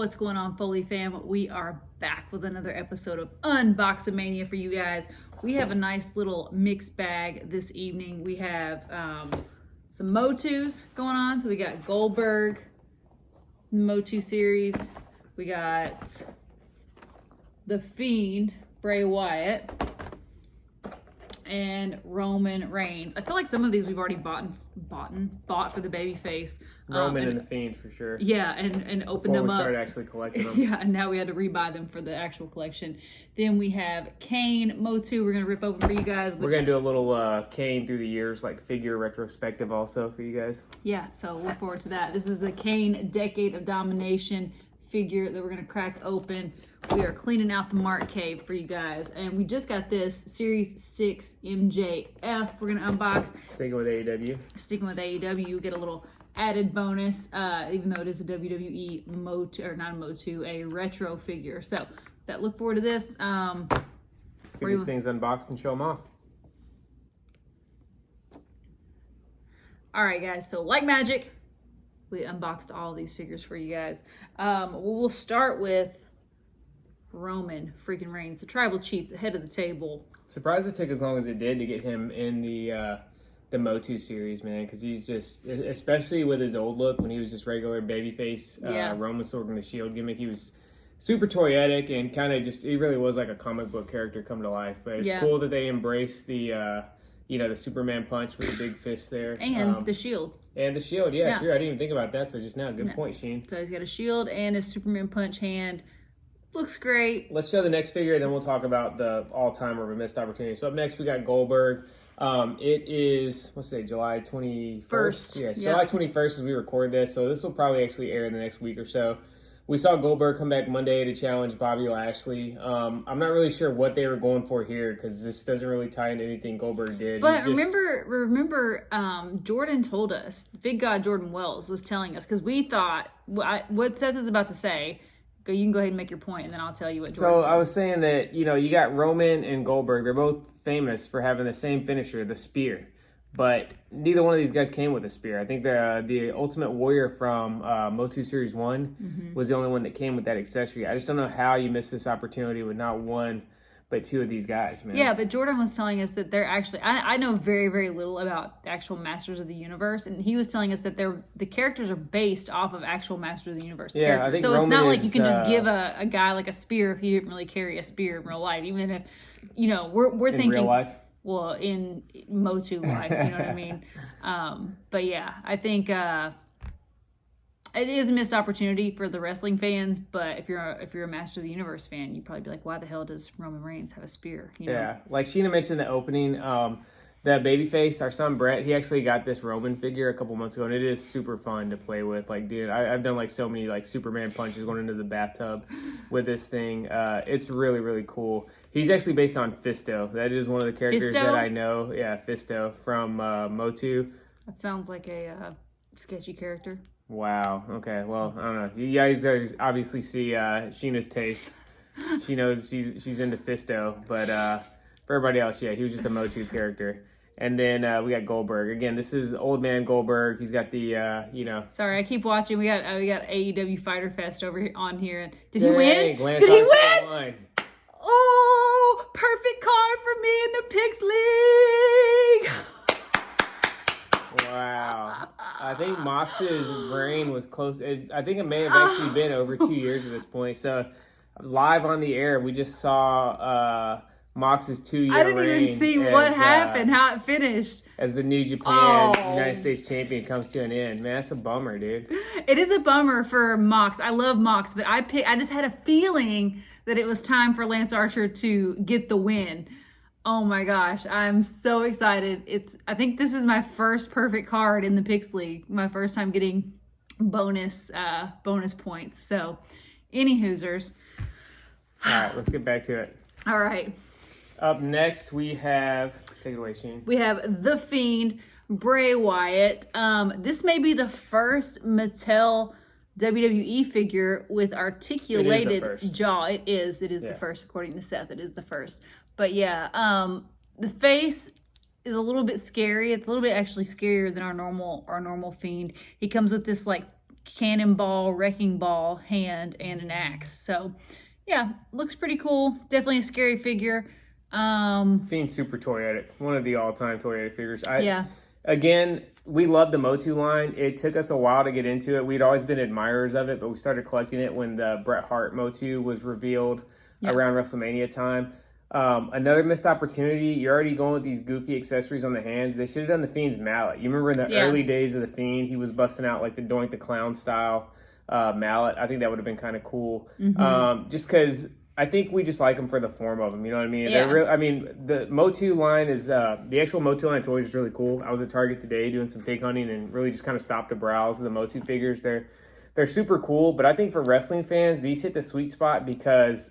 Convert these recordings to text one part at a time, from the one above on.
What's going on, Foley fam? We are back with another episode of Unboxamania for you guys. We have a nice little mixed bag this evening. We have some MOTUs going on. So we got Goldberg MOTU series. We got the Fiend, Bray, Wyatt, and Roman Reigns. I feel like some of these we've already bought for the baby face. Roman and the Fiend for sure. Yeah, and opened them up. Before we started actually collecting them. Yeah, and now we had to rebuy them for the actual collection. Then we have Kane Motu. We're gonna rip open for you guys. We're gonna do a little Kane through the years, like figure retrospective also for you guys. Yeah, so look forward to that. This is the Kane Decade of Domination figure that we're gonna crack open. We are cleaning out the Mark Cave for you guys, and we just got this Series 6 MJF. We're gonna unbox. Sticking with AEW. Sticking with AEW, you get a little added bonus, even though it is a WWE Motu, or not a Motu, a retro figure. So look forward to this. Let's get these things unboxed and show them off. All right, guys. So like magic, we unboxed all of these figures for you guys. We'll start with Roman freaking Reigns, the tribal chief, the head of the table. Surprised it took as long as it did to get him in the Motu series, man, because he's just, especially with his old look when he was just regular babyface, Roman Sword and the Shield gimmick, he was super toyetic and kind of just, he really was like a comic book character come to life. But it's cool that they embraced the, the Superman punch with the big fist there. And the shield. And the shield, yeah, true. I didn't even think about that till just now. Good point, Sheen. So he's got a shield and his Superman punch hand. Looks great. Let's show the next figure, then we'll talk about the all-time or missed opportunity. So up next, we got Goldberg. It is, let's say, July 21st. Yes, July 21st as we record this. So this will probably actually air in the next week or so. We saw Goldberg come back Monday to challenge Bobby Lashley. I'm not really sure what they were going for here because this doesn't really tie into anything Goldberg did. But remember, Jordan told us, Big God Jordan Wells was telling us, because we thought, what Seth is about to say, you can go ahead and make your point, and then I'll tell you what Jordan said. I was saying that, you got Roman and Goldberg. They're both famous for having the same finisher, the spear. But neither one of these guys came with a spear. I think the Ultimate Warrior from Motu Series 1 was the only one that came with that accessory. I just don't know how you missed this opportunity with not one, but two of these guys, man. Yeah, but Jordan was telling us that they're actually... I know very, very little about actual Masters of the Universe, and he was telling us that the characters are based off of actual Masters of the Universe characters. I think so Roman it's not like you can just give a guy like a spear if he didn't really carry a spear in real life, even if, we're thinking... In real life? Well, in Motu life, you know what I mean? But yeah, I think it is a missed opportunity for the wrestling fans. But if you're a Master of the Universe fan, you'd probably be like, why the hell does Roman Reigns have a spear? Yeah, like Sheena mentioned in the opening, that babyface, our son Brett, he actually got this Roman figure a couple months ago, and it is super fun to play with. Like, dude, I've done like so many like Superman punches going into the bathtub with this thing. It's really, really cool. He's actually based on Fisto. That is one of the characters that I know. Yeah, Fisto from Motu. That sounds like a sketchy character. Wow. Okay. Well, I don't know. You guys obviously see Sheena's taste. She knows she's into Fisto, but for everybody else, yeah, he was just a Motu character. And then we got Goldberg. Again, this is old man Goldberg. He's got the, Sorry, I keep watching. We got AEW Fighter Fest over here on here. Did he win? Did he win? Oh, perfect card for me in the Picks League. Wow. I think Mox's reign was close. I think it may have actually been over 2 years at this point. So live on the air, we just saw Mox's 2-year reign. I didn't even see what happened, how it finished. As the New Japan United States champion comes to an end. Man, that's a bummer, dude. It is a bummer for Mox. I love Mox, but I just had a feeling that it was time for Lance Archer to get the win. Oh my gosh, I'm so excited. I think this is my first perfect card in the Picks League. My first time getting bonus points. So, any Hoosers. All right, let's get back to it. All right. Up next, we have... Take it away, Sheen. We have The Fiend, Bray Wyatt. This may be the first Mattel WWE figure with articulated jaw. It is the first, according to Seth. It is the first. But yeah, the face is a little bit scary. It's a little bit actually scarier than our normal Fiend. He comes with this like cannonball, wrecking ball hand and an axe. So yeah, looks pretty cool. Definitely a scary figure. Fiend super toyetic, one of the all-time toyetic figures. Yeah. Again, we love the Motu line. It took us a while to get into it. We'd always been admirers of it, but we started collecting it when the Bret Hart Motu was revealed around WrestleMania time. Another missed opportunity. You're already going with these goofy accessories on the hands. They should have done the Fiend's mallet. You remember in the early days of the Fiend, he was busting out like the Doink the Clown style mallet. I think that would have been kind of cool. Just because I think we just like them for the form of them. You know what I mean? Yeah. I mean, the Motu line is the actual Motu line toys is really cool. I was at Target today doing some pig hunting and really just kind of stopped to browse the Motu figures. They're super cool, but I think for wrestling fans, these hit the sweet spot because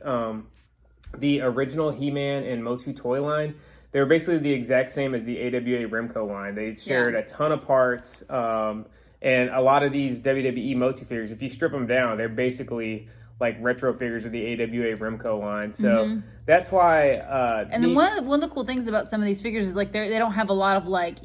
the original He-Man and Motu toy line, they were basically the exact same as the AWA Remco line. They shared a ton of parts, and a lot of these WWE Motu figures, if you strip them down, they're basically like retro figures of the AWA Remco line. So that's why. And then one of the cool things about some of these figures is like they don't have a lot of like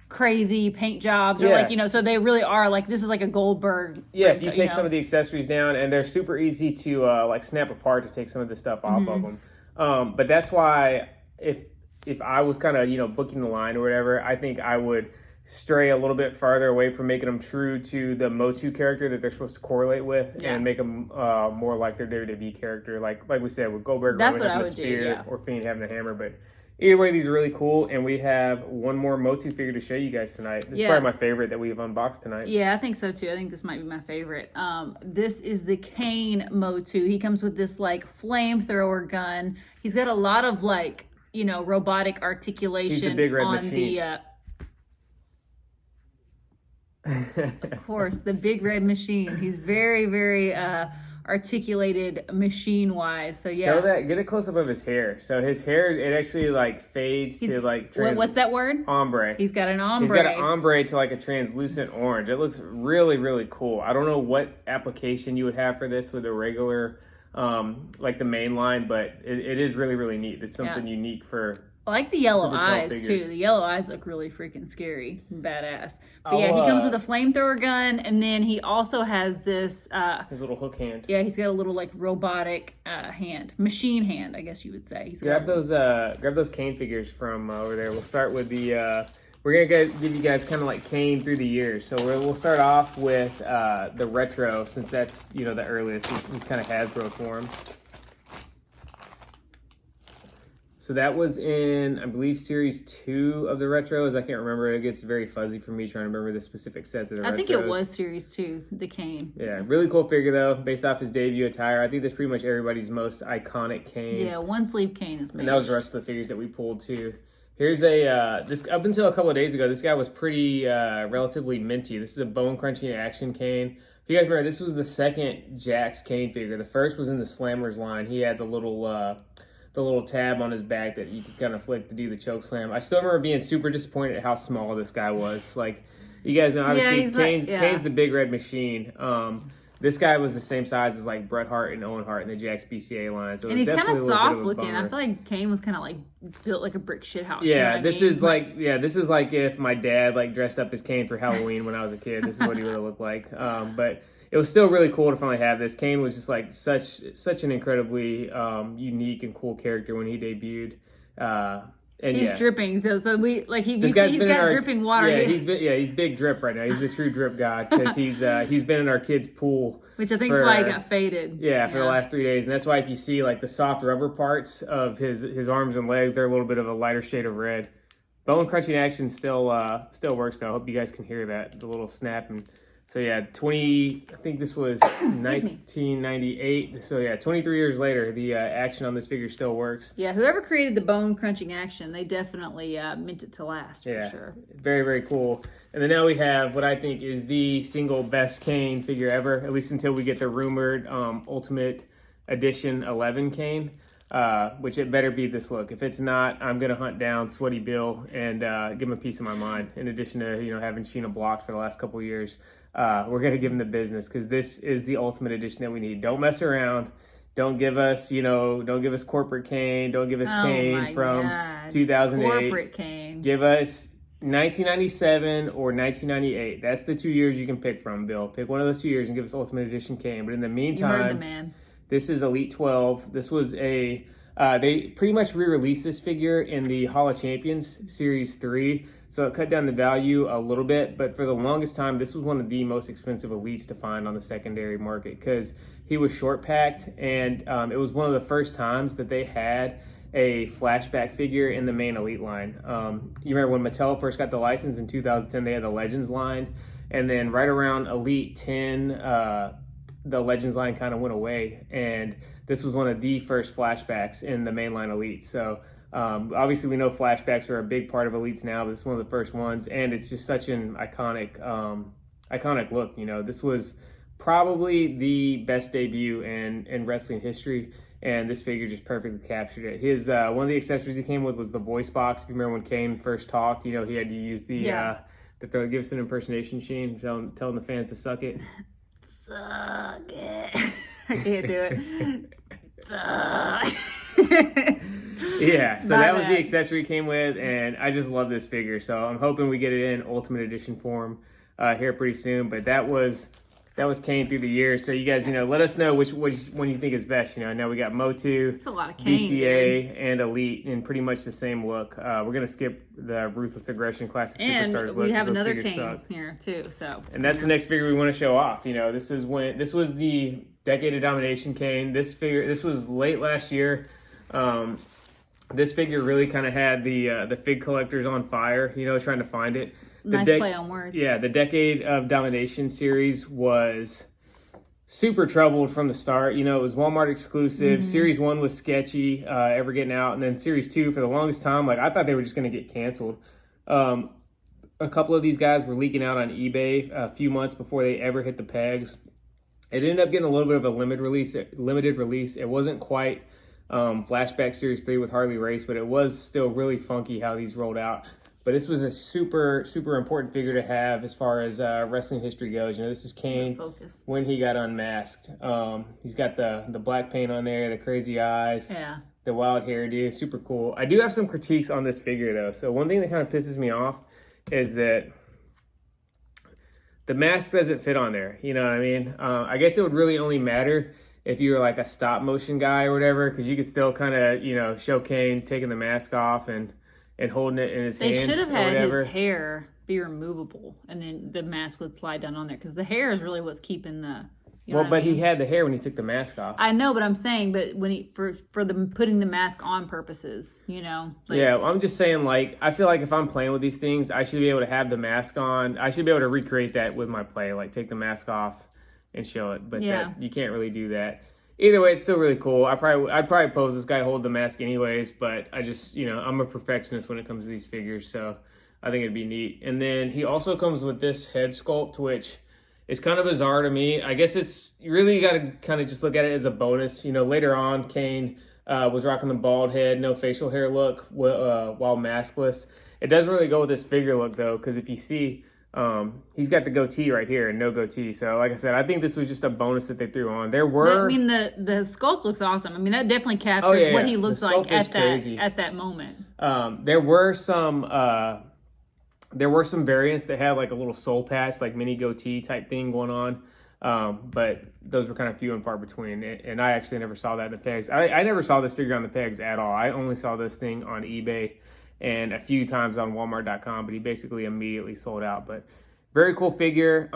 crazy paint jobs or like so they really are like this is like a Goldberg. Yeah, if you take some of the accessories down, and they're super easy to like snap apart to take some of the stuff off of them. But that's why if I was kind of booking the line or whatever, I think I would stray a little bit farther away from making them true to the Motu character that they're supposed to correlate with, and make them more like their WWE character, like we said with Goldberg having the spear or Fiend having a hammer. But either way, these are really cool, and we have one more Motu figure to show you guys tonight. This is probably my favorite that we've unboxed tonight. Yeah, I think so too. I think this might be my favorite. This is the Kane Motu. He comes with this like flamethrower gun. He's got a lot of like robotic articulation. He's the big red on machine. Of course, the big red machine. He's very, very articulated machine-wise. So yeah. Show that. Get a close-up of his hair. So his hair, it actually like fades to like what's that word? Ombre. He's got an ombre. He's got an ombre to like a translucent orange. It looks really, really cool. I don't know what application you would have for this with a regular, like the main line, but it is really, really neat. It's something unique for. I like the yellow eyes too. The yellow eyes look really freaking scary and badass. But yeah, he comes with a flamethrower gun, and then he also has this his little hook hand. Yeah, he's got a little like robotic hand, machine hand, I guess you would say. Grab those Kane figures from over there. We'll start with the. We're gonna give you guys kind of like Kane through the years. So we'll start off with the retro, since that's the earliest. He's kind of Hasbro form. So that was in, I believe, Series 2 of the Retros. I can't remember. It gets very fuzzy for me trying to remember the specific sets of the Retros. I think it was Series 2, the Kane. Yeah, really cool figure, though, based off his debut attire. I think that's pretty much everybody's most iconic Kane. Yeah, one-sleeve Kane is made. And that was the rest of the figures that we pulled, too. Here's a, this up until a couple of days ago, this guy was pretty relatively minty. This is a bone-crunching action Kane. If you guys remember, this was the second Jax Kane figure. The first was in the Slammers line. He had the little tab on his back that you could kind of flick to do the choke slam. I still remember being super disappointed at how small this guy was. Like, you guys know, obviously, Kane's the big red machine. This guy was the same size as like Bret Hart and Owen Hart in the Jax BCA line. So and he's kind of soft looking. I feel like Kane was kind of like built like a brick shit house. Yeah, this is like if my dad like dressed up as Kane for Halloween when I was a kid. This is what he would have looked like. But it was still really cool to finally have this. Kane was just like such an incredibly unique and cool character when he debuted. And he's dripping. So we like he's got dripping water. Yeah, he's big drip right now. He's the true drip god because he's been in our kids' pool, which I think is why he got faded. Yeah, for the last 3 days, and that's why if you see like the soft rubber parts of his arms and legs, they're a little bit of a lighter shade of red. Bone crunching action still works though. I hope you guys can hear that, the little snap. And so yeah, I think this was 1998. So yeah, 23 years later, the action on this figure still works. Yeah, whoever created the bone crunching action, they definitely meant it to last for sure. Very, very cool. And then now we have what I think is the single best Kane figure ever, at least until we get the rumored Ultimate Edition 11 Kane, which it better be this look. If it's not, I'm going to hunt down Sweaty Bill and give him a piece of my mind. In addition to, having Sheena blocked for the last couple of years. We're going to give him the business because this is the Ultimate Edition that we need. Don't mess around. Don't give us, don't give us corporate Kane. Don't give us Kane from 2008. Corporate Kane. Give us 1997 or 1998. That's the 2 years you can pick from, Bill. Pick one of those 2 years and give us Ultimate Edition Kane. But in the meantime, you heard the man. This is Elite 12. This was they pretty much re-released this figure in the Hall of Champions Series 3. So it cut down the value a little bit. But for the longest time, this was one of the most expensive Elites to find on the secondary market because he was short packed. And it was one of the first times that they had a flashback figure in the main Elite line. You remember when Mattel first got the license in 2010, they had the Legends line. And then right around Elite 10, the Legends line kind of went away. And this was one of the first flashbacks in the mainline Elites. So obviously we know flashbacks are a big part of Elites now, but it's one of the first ones. And it's just such an iconic look. You know, this was probably the best debut in wrestling history. And this figure just perfectly captured it. His one of the accessories he came with was the voice box. If you remember when Kane first talked, you know, he had to use the give us an impersonation machine, telling the fans to suck it. Suck it. I can't do it. Suck. Yeah, so that was the accessory he came with, and I just love this figure. So I'm hoping we get it in Ultimate Edition form here pretty soon. But that was Kane through the years. So you guys, you know, let us know which one you think is best. You know, now we got Motu, it's a lot of Kane, BCA, and Elite in pretty much the same look. We're gonna skip the Ruthless Aggression Classic Superstars look. And we have another Kane sucked. here too. So, and that's the next figure we want to show off. You know, this was the Decade of Domination Kane. This was late last year. This figure really kind of had the fig collectors on fire. You know, trying to find it. Nice play on words. Yeah, the Decade of Domination series was super troubled from the start. You know, it was Walmart exclusive. Mm-hmm. Series 1 was sketchy, ever getting out. And then Series 2, for the longest time, like, I thought they were just going to get canceled. A couple of these guys were leaking out on eBay a few months before they ever hit the pegs. It ended up getting a little bit of a limited release. It wasn't quite Flashback Series 3 with Harley Race, but it was still really funky how these rolled out. But this was a super, super important figure to have as far as wrestling history goes. You know, this is Kane when he got unmasked. He's got the black paint on there, the crazy eyes, the wild hairdo, super cool. I do have some critiques on this figure, though. So one thing that kind of pisses me off is that the mask doesn't fit on there. You know what I mean? I guess it would really only matter if you were like a stop motion guy or whatever, because you could still kind of, you know, show Kane taking the mask off and holding it in his hand. They should have had his hair be removable, and then the mask would slide down on there, because the hair is really what's keeping the. You know but he had the hair when he took the mask off. I know, but I'm saying, but when he for the putting the mask on purposes, you know. Like, yeah, I'm just saying, like, I feel like if I'm playing with these things, I should be able to have the mask on. I should be able to recreate that with my play, like take the mask off and show it. But you can't really do that. Either way, it's still really cool. I'd probably pose this guy hold the mask anyways, but I just, you know, I'm a perfectionist when it comes to these figures, so I think it'd be neat. And then he also comes with this head sculpt, which is kind of bizarre to me. I guess you really got to kind of just look at it as a bonus. You know, later on, Kane was rocking the bald head, no facial hair look while maskless. It doesn't really go with this figure look, though, because if you see, he's got the goatee right here and no goatee. So like I said, I think this was just a bonus that they threw on. The sculpt looks awesome. I mean, that definitely captures what he looks like at that moment. There were some variants that had like a little soul patch, like mini goatee type thing going on. But those were kind of few and far between. And I actually never saw that in the pegs. I never saw this figure on the pegs at all. I only saw this thing on eBay and a few times on Walmart.com, but he basically immediately sold out. But very cool figure.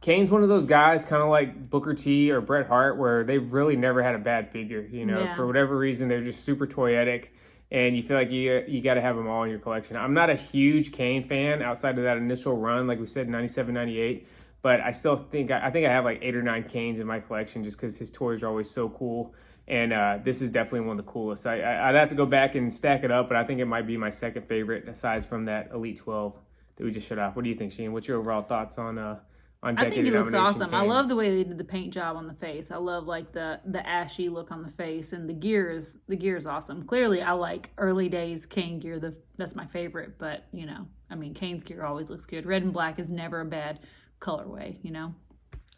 Kane's one of those guys, kind of like Booker T or Bret Hart, where they've really never had a bad figure. You know, for whatever reason, they're just super toyetic, and you feel like you got to have them all in your collection. I'm not a huge Kane fan outside of that initial run, like we said, 97, 98. But I still think I have like 8 or 9 Kanes in my collection just because his toys are always so cool. And this is definitely one of the coolest. I'd have to go back and stack it up, but I think it might be my second favorite, aside from that Elite 12 that we just showed off. What do you think, Sheen? What's your overall thoughts on Decade of Domination? I think he looks awesome. Kane? I love the way they did the paint job on the face. I love like the ashy look on the face, and the gear is awesome. Clearly, I like early days Kane gear. That's my favorite. But you know, I mean, Kane's gear always looks good. Red and black is never a bad colorway. You know.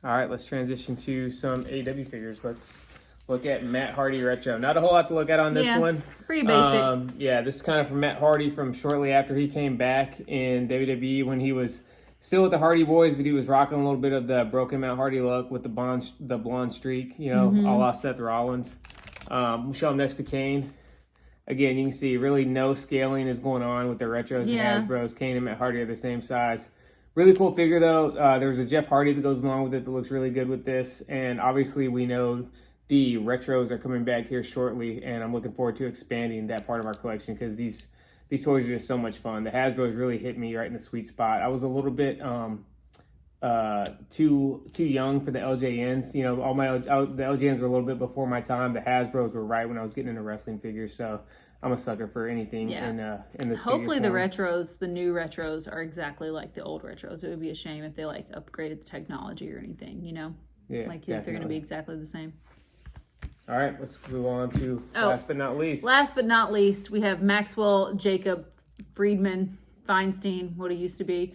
All right, let's transition to some AEW figures. Let's look at Matt Hardy Retro. Not a whole lot to look at on this one. Pretty basic. Yeah, this is kind of from Matt Hardy from shortly after he came back in WWE when he was still with the Hardy Boys, but he was rocking a little bit of the broken Matt Hardy look with the blonde streak, you know, a la Seth Rollins. We'll show him next to Kane. Again, you can see really no scaling is going on with the retros and Hasbros. Kane and Matt Hardy are the same size. Really cool figure, though. There's a Jeff Hardy that goes along with it that looks really good with this. And obviously, we know the retros are coming back here shortly, and I'm looking forward to expanding that part of our collection because these toys are just so much fun. The Hasbros really hit me right in the sweet spot. I was a little bit too young for the LJNs. You know, the LJNs were a little bit before my time. The Hasbros were right when I was getting into wrestling figures. So I'm a sucker for anything in this. Hopefully the retros, the new retros, are exactly like the old retros. It would be a shame if they like upgraded the technology or anything. You know, like if they're going to be exactly the same. All right, let's move on to last but not least. Last but not least, we have Maxwell Jacob Friedman Feinstein, what he used to be.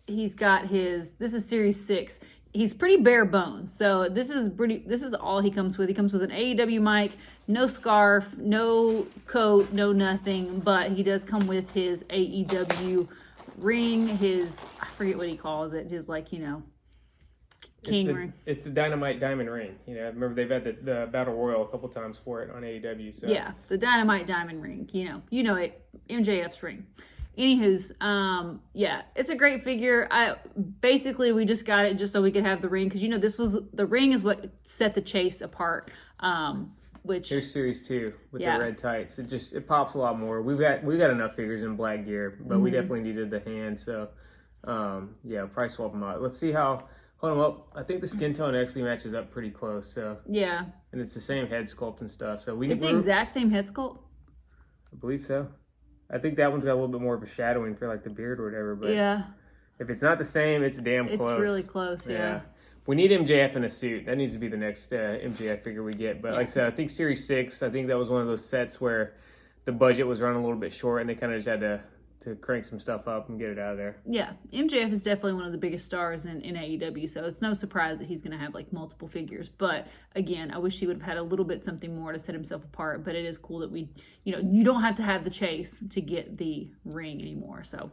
He's got this is Series 6. He's pretty bare bones. So this is all he comes with. He comes with an AEW mic, no scarf, no coat, no nothing, but he does come with his AEW ring, I forget what he calls it, his king ring. It's the Dynamite Diamond ring. You know, I remember they've had the Battle Royal a couple times for it on AEW. So yeah, the Dynamite Diamond ring. You know it, MJF's ring. Anywho's, it's a great figure. We just got it just so we could have the ring because the ring is what set the chase apart. Which here's Series 2 with the red tights. It pops a lot more. We've got enough figures in black gear, but we definitely needed the hand. So probably swap them out. Let's see how. Hold them up. I think the skin tone actually matches up pretty close. So yeah, and it's the same head sculpt and stuff. So it's the exact same head sculpt. I believe so. I think that one's got a little bit more of a shadowing for like the beard or whatever. But if it's not the same, it's damn close. It's really close. Yeah. We need MJF in a suit. That needs to be the next MJF figure we get. But like I said, I think Series 6. I think that was one of those sets where the budget was running a little bit short, and they kind of just had to crank some stuff up and get it out of there. Yeah, MJF is definitely one of the biggest stars in AEW, so it's no surprise that he's going to have like multiple figures. But again, I wish he would have had a little bit something more to set himself apart. But it is cool that you don't have to have the chase to get the ring anymore. So,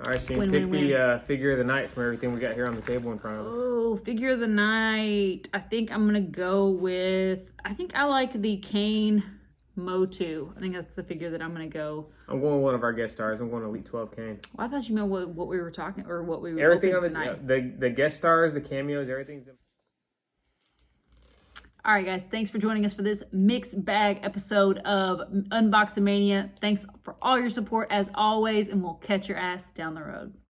all right, Shane, pick the figure of the night from everything we got here on the table in front of us. Oh, figure of the night. I think I'm going to go with. I think I like the Kane Motu. I think that's the figure that I'm going to go. I'm going with one of our guest stars. I'm going Elite 12 Kane. Well, I thought you meant what we were talking or what we were everything on tonight. The guest stars, the cameos, everything's. All right, guys. Thanks for joining us for this mixed bag episode of Unboxamania. Thanks for all your support as always, and we'll catch your ass down the road.